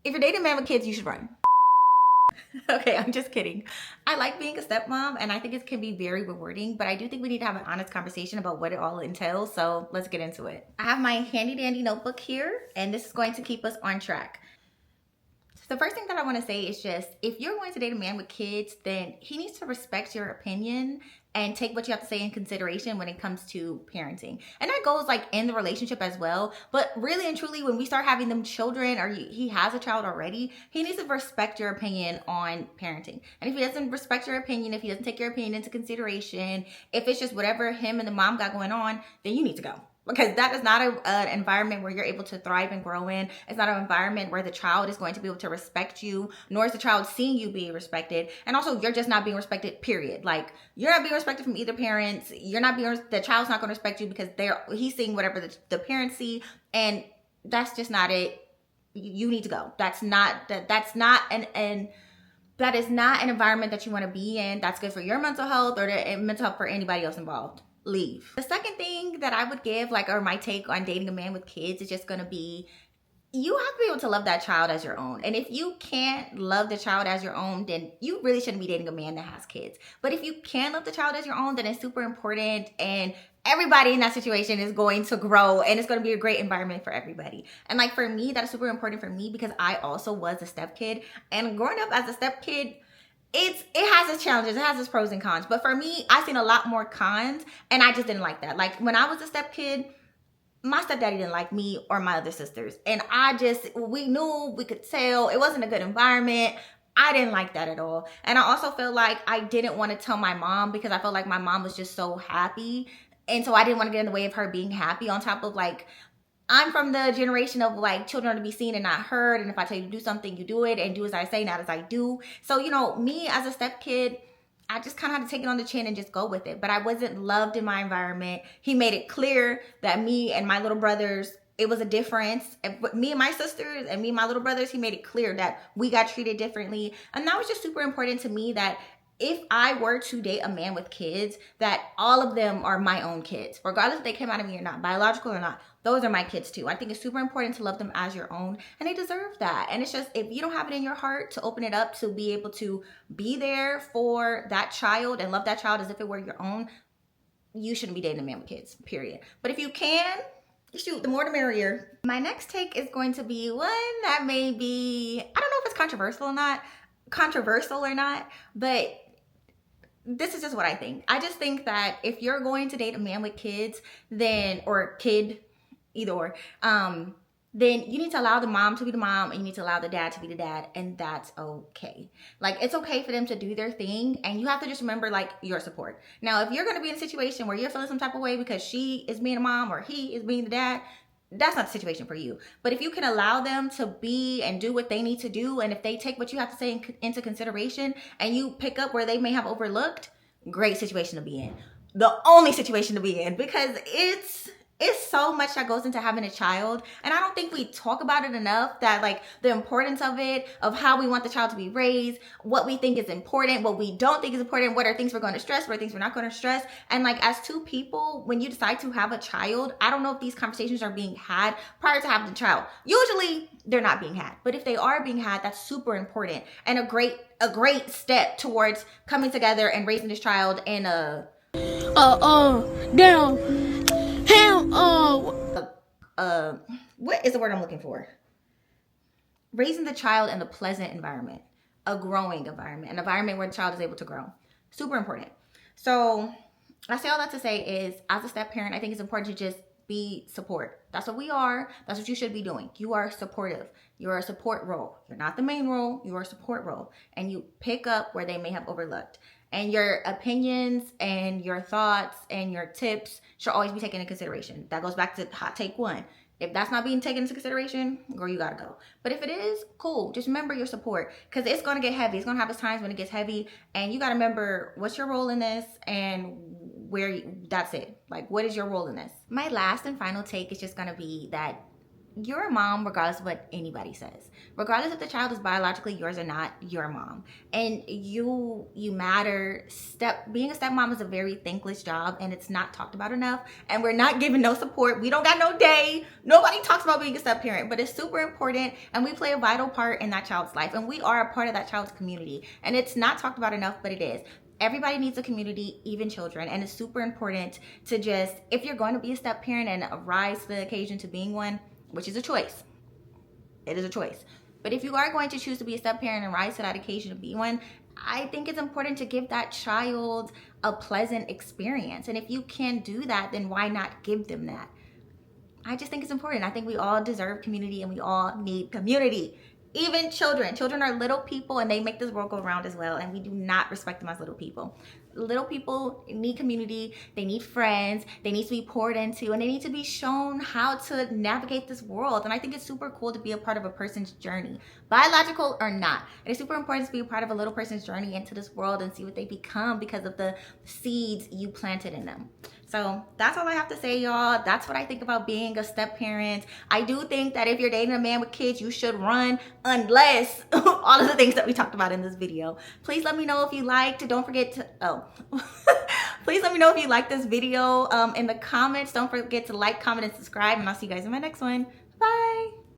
If you're dating a man with kids, you should run. Okay, I'm just kidding. I like being a stepmom and I think it can be very rewarding, but I do think we need to have an honest conversation about what it all entails. So let's get into it. I have my handy dandy notebook here and this is going to keep us on track. The first thing that I want to say is just, if you're going to date a man with kids, then he needs to respect your opinion and take what you have to say in consideration when it comes to parenting. And that goes like in the relationship as well. But really and truly, when we start having them children or he has a child already, he needs to respect your opinion on parenting. And if he doesn't respect your opinion, if he doesn't take your opinion into consideration, if it's just whatever him and the mom got going on, then you need to go. Because that is not an environment where you're able to thrive and grow in. It's not an environment where the child is going to be able to respect you, nor is the child seeing you being respected. And also, you're just not being respected, period. Like, you're not being respected from either parents. You're not being, the child's not going to respect you because he's seeing whatever the parents see. And that's just not it. You need to go. That is not an environment that you want to be in. That's good for your mental health or the mental health for anybody else involved. Leave. The second thing that I would give, or my take on dating a man with kids, is just gonna be, you have to be able to love that child as your own. And if you can't love the child as your own, then you really shouldn't be dating a man that has kids. But if you can love the child as your own, then it's super important, and everybody in that situation is going to grow and it's going to be a great environment for everybody. And like for me, that is super important for me because I also was a stepkid, and growing up as a stepkid, it has its challenges, it has its pros and cons. But for me, I've seen a lot more cons, and I just didn't like that. Like when I was a stepkid, my stepdaddy didn't like me or my other sisters. And we knew, we could tell, it wasn't a good environment. I didn't like that at all. And I also felt like I didn't want to tell my mom because I felt like my mom was just so happy. And so I didn't want to get in the way of her being happy, on top of I'm from the generation of children to be seen and not heard. And if I tell you to do something, you do it, and do as I say, not as I do. So, me as a step kid, I just kind of had to take it on the chin and just go with it. But I wasn't loved in my environment. He made it clear that me and my little brothers, it was a difference. But me and my sisters and me and my little brothers, he made it clear that we got treated differently. And that was just super important to me, that if I were to date a man with kids, that all of them are my own kids, regardless if they came out of me or not, biological or not. Those are my kids too. I think it's super important to love them as your own, and they deserve that. And it's just, if you don't have it in your heart to open it up, to be able to be there for that child and love that child as if it were your own, you shouldn't be dating a man with kids, period. But if you can, shoot, the more the merrier. My next take is going to be one that may be, I don't know if it's controversial or not, but this is just what I think. I just think that if you're going to date a man with kids, then, or kid, either or, then you need to allow the mom to be the mom and you need to allow the dad to be the dad, and that's okay. It's okay for them to do their thing, and you have to just remember your support. Now, if you're going to be in a situation where you're feeling some type of way because she is being a mom or he is being the dad, that's not the situation for you. But if you can allow them to be and do what they need to do, and if they take what you have to say into consideration and you pick up where they may have overlooked, great situation to be in. The only situation to be in, because it's so much that goes into having a child, and I don't think we talk about it enough, that the importance of it, of how we want the child to be raised, what we think is important, what we don't think is important, what are things we're going to stress, what are things we're not going to stress. And as two people, when you decide to have a child, I don't know if these conversations are being had prior to having the child. Usually they're not being had, but if they are being had, that's super important and a great step towards coming together and raising this child in a what is the word I'm looking for? Raising the child in a pleasant environment, a growing environment, an environment where the child is able to grow. Super important. So I say all that to say is, as a step parent, I think it's important to just be support. That's what we are. That's what you should be doing. You are supportive. You're a support role. You're not the main role. You are a support role. And you pick up where they may have overlooked. And your opinions and your thoughts and your tips should always be taken into consideration. That goes back to hot take 1. If that's not being taken into consideration, girl, you gotta go. But if it is, cool. Just remember your support, because it's gonna get heavy. It's gonna have its times when it gets heavy, and you gotta remember what's your role in this and that's it. What is your role in this? My last and final take is just gonna be that you're a mom regardless of what anybody says. Regardless if the child is biologically yours or not, you're a mom. And you matter. Being a stepmom is a very thankless job, and it's not talked about enough. And we're not given no support. We don't got no day. Nobody talks about being a step parent, but it's super important, and we play a vital part in that child's life. And we are a part of that child's community. And it's not talked about enough, but it is. Everybody needs a community, even children, and it's super important to just, if you're going to be a step parent and rise to the occasion to being one, which is a choice. It is a choice. But if you are going to choose to be a step parent and rise to that occasion to be one, I think it's important to give that child a pleasant experience. And if you can do that, then why not give them that? I just think it's important. I think we all deserve community, and we all need community. Even children. Children are little people, and they make this world go round as well, and we do not respect them as little people. Little people need community, they need friends, they need to be poured into, and they need to be shown how to navigate this world. And I think it's super cool to be a part of a person's journey, biological or not. And it's super important to be a part of a little person's journey into this world and see what they become because of the seeds you planted in them. So that's all I have to say, y'all. That's what I think about being a step parent. I do think that if you're dating a man with kids, you should run, unless all of the things that we talked about in this video. Please let me know if you liked. Don't forget to, please let me know if you liked this video in the comments. Don't forget to like, comment, and subscribe, and I'll see you guys in my next one.